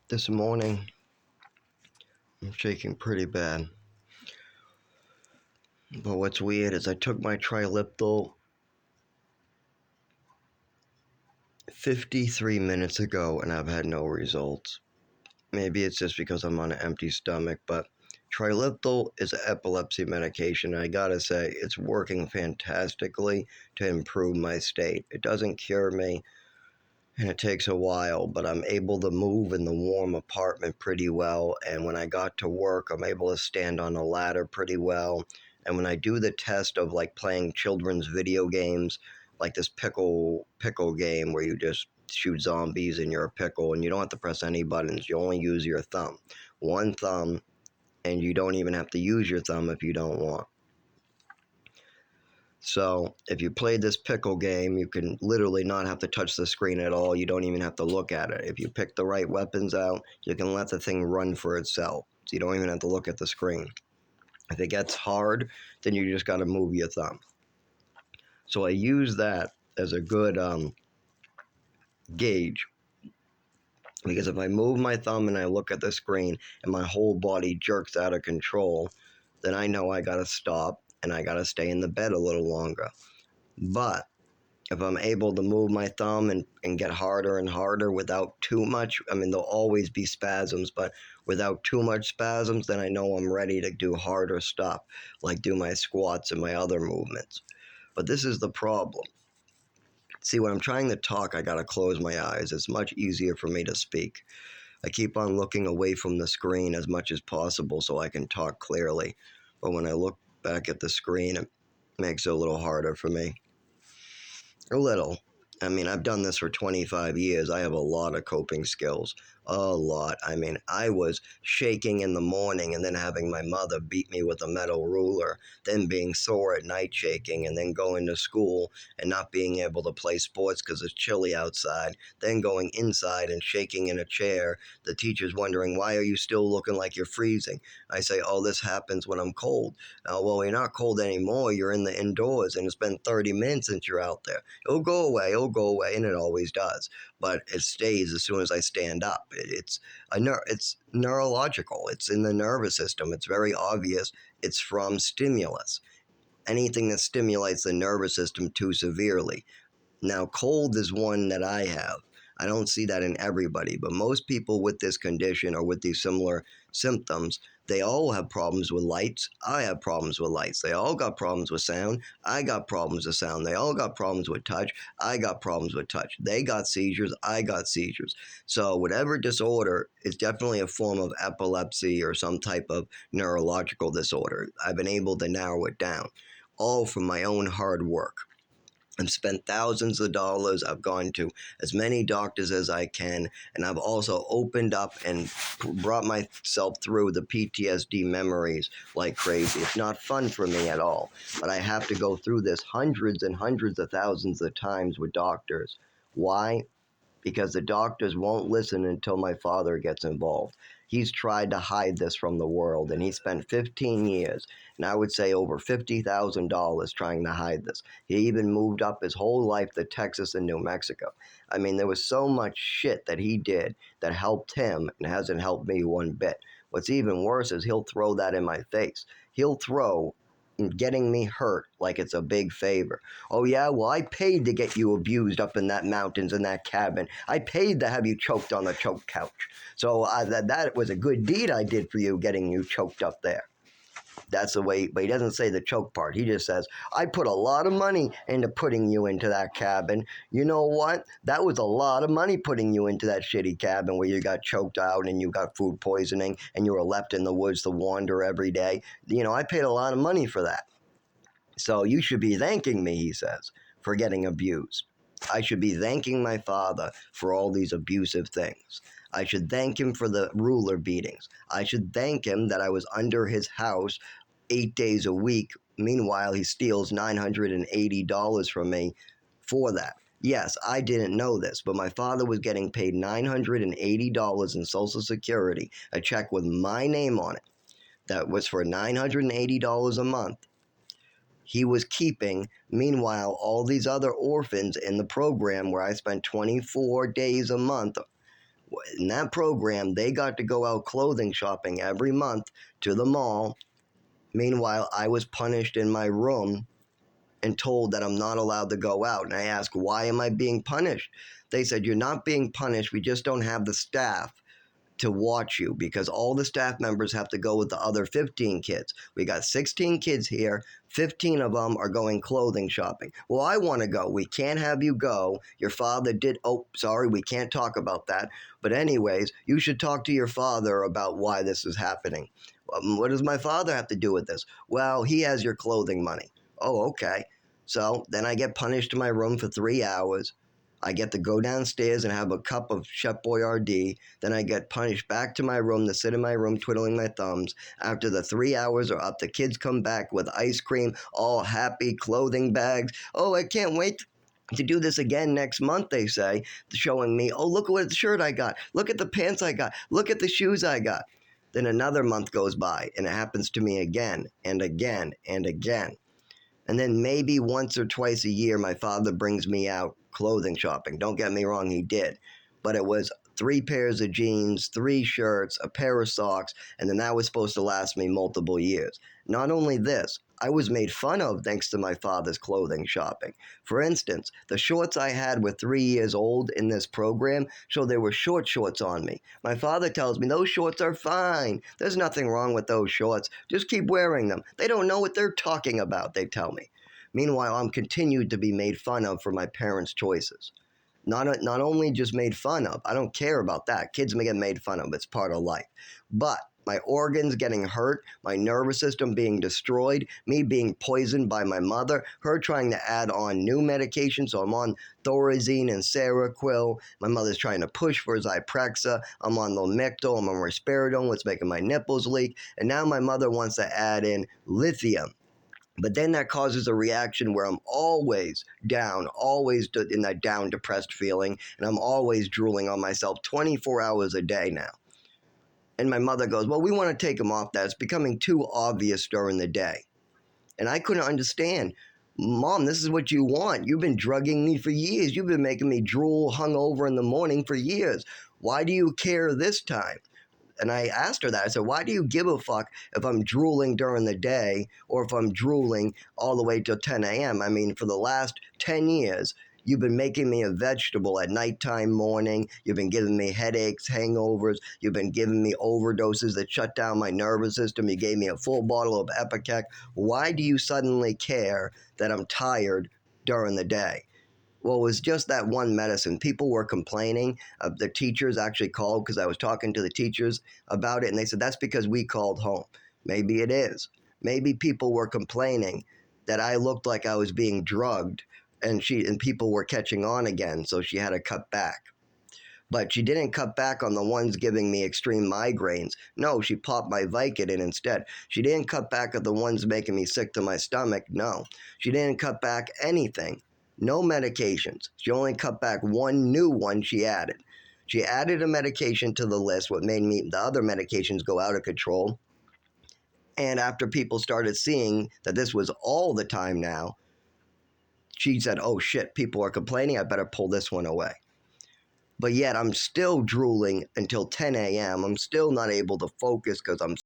This morning, I'm shaking pretty bad. But what's weird is I took my Triliptal 53 minutes ago and I've had no results. Maybe it's just because I'm on an empty stomach, but Triliptal is an epilepsy medication. I gotta say, it's working fantastically to improve my state. It doesn't cure me, and it takes a while, but I'm able to move in the warm apartment pretty well. And when I got to work, I'm able to stand on a ladder pretty well. And when I do the test of like playing children's video games, like this pickle game where you just shoot zombies and you're a pickle and you don't have to press any buttons, you only use your thumb. One thumb, and you don't even have to use your thumb if you don't want. So if you play this pickle game, you can literally not have to touch the screen at all. You don't even have to look at it. If you pick the right weapons out, you can let the thing run for itself. So you don't even have to look at the screen. If it gets hard, then you just got to move your thumb. So I use that as a good gauge, because if I move my thumb and I look at the screen and my whole body jerks out of control, then I know I got to stop and I got to stay in the bed a little longer. But if I'm able to move my thumb and get harder and harder without too much, I mean, there'll always be spasms, but without too much spasms, then I know I'm ready to do harder stuff, like do my squats and my other movements. But this is the problem. See, when I'm trying to talk, I gotta close my eyes. It's much easier for me to speak. I keep on looking away from the screen as much as possible so I can talk clearly. But when I look back at the screen, it makes it a little harder for me. A little. I mean, I've done this for 25 years. I have a lot of coping skills. A lot. I mean, I was shaking in the morning and then having my mother beat me with a metal ruler, then being sore at night shaking, and then going to school and not being able to play sports because it's chilly outside, then going inside and shaking in a chair. The teacher's wondering, why are you still looking like you're freezing? I say, oh, this happens when I'm cold. Well, you're not cold anymore. You're in the indoors, and it's been 30 minutes since you're out there. It'll go away, and it always does. But it stays as soon as I stand up. It's neurological. It's in the nervous system. It's very obvious. It's from stimulus. Anything that stimulates the nervous system too severely. Now, cold is one that I have. I don't see that in everybody, but most people with this condition or with these similar symptoms, they all have problems with lights. I have problems with lights. They all got problems with sound. I got problems with sound. They all got problems with touch. I got problems with touch. They got seizures. I got seizures. So whatever disorder is definitely a form of epilepsy or some type of neurological disorder. I've been able to narrow it down, all from my own hard work. I've spent thousands of dollars. I've gone to as many doctors as I can, and I've also opened up and brought myself through the PTSD memories like crazy. It's not fun for me at all, but I have to go through this hundreds and hundreds of thousands of times with doctors. Why? Because the doctors won't listen until my father gets involved. He's tried to hide this from the world, and he spent 15 years, and I would say over $50,000 trying to hide this. He even moved up his whole life to Texas and New Mexico. I mean, there was so much shit that he did that helped him and hasn't helped me one bit. What's even worse is he'll throw that in my face. He'll throw getting me hurt like it's a big favor. Oh yeah, well I paid to get you abused up in that mountains in that cabin. I paid to have you choked on the choke couch. So that was a good deed I did for you, getting you choked up there. That's the way, but he doesn't say the choke part. He just says, I put a lot of money into putting you into that cabin. You know what? That was a lot of money putting you into that shitty cabin where you got choked out and you got food poisoning and you were left in the woods to wander every day. You know, I paid a lot of money for that. So you should be thanking me, he says, for getting abused. I should be thanking my father for all these abusive things. I should thank him for the ruler beatings. I should thank him that I was under his house 8 days a week. Meanwhile, he steals $980 from me for that. Yes, I didn't know this, but my father was getting paid $980 in Social Security, a check with my name on it. That was for $980 a month he was keeping. Meanwhile, all these other orphans in the program where I spent 24 days a month In that program, they got to go out clothing shopping every month to the mall. Meanwhile, I was punished in my room and told that I'm not allowed to go out. And I asked, why am I being punished? They said, you're not being punished. We just don't have the staff to watch you because all the staff members have to go with the other 15 kids. We got 16 kids here, 15 of them are going clothing shopping. Well, I want to go. We can't have you go. Your father did, oh, sorry, we can't talk about that. But anyways, you should talk to your father about why this is happening. What does my father have to do with this? Well, he has your clothing money. Oh, okay. So then I get punished in my room for 3 hours. I get to go downstairs and have a cup of Chef Boyardee. Then I get punished back to my room to sit in my room twiddling my thumbs. After the 3 hours are up, the kids come back with ice cream, all happy, clothing bags. Oh, I can't wait to do this again next month, they say, showing me, oh, look at what shirt I got. Look at the pants I got. Look at the shoes I got. Then another month goes by, and it happens to me again and again and again. And then maybe once or twice a year, my father brings me out clothing shopping. Don't get me wrong, he did. But it was 3 pairs of jeans, 3 shirts, a pair of socks, and then that was supposed to last me multiple years. Not only this, I was made fun of thanks to my father's clothing shopping. For instance, the shorts I had were 3 years old in this program, so they were short shorts on me. My father tells me those shorts are fine. There's nothing wrong with those shorts. Just keep wearing them. They don't know what they're talking about, they tell me. Meanwhile, I'm continued to be made fun of for my parents' choices. Not only just made fun of, I don't care about that. Kids may get made fun of, it's part of life. But my organs getting hurt, my nervous system being destroyed, me being poisoned by my mother, her trying to add on new medication, so I'm on Thorazine and Seroquel. My mother's trying to push for Zyprexa. I'm on Lamictal, I'm on Risperidone, what's making my nipples leak. And now my mother wants to add in lithium. But then that causes a reaction where I'm always down, always in that down, depressed feeling, and I'm always drooling on myself 24 hours a day now. And my mother goes, well, we want to take him off that. It's becoming too obvious during the day. And I couldn't understand. Mom, this is what you want. You've been drugging me for years. You've been making me drool hungover in the morning for years. Why do you care this time? And I asked her that. I said, why do you give a fuck if I'm drooling during the day or if I'm drooling all the way till 10 a.m.? I mean, for the last 10 years, you've been making me a vegetable at nighttime, morning. You've been giving me headaches, hangovers. You've been giving me overdoses that shut down my nervous system. You gave me a full bottle of Ipecac. Why do you suddenly care that I'm tired during the day? Well, it was just that one medicine. People were complaining. The teachers actually called because I was talking to the teachers about it, and they said, that's because we called home. Maybe it is. Maybe people were complaining that I looked like I was being drugged, and people were catching on again, so she had to cut back. But she didn't cut back on the ones giving me extreme migraines. No, she popped my Vicodin instead. She didn't cut back at the ones making me sick to my stomach. No, she didn't cut back anything. No medications. She only cut back one new one she added. She added a medication to the list, what made the other medications go out of control. And after people started seeing that this was all the time now, she said, oh shit, people are complaining, I better pull this one away. But yet I'm still drooling until 10 a.m. I'm still not able to focus because I'm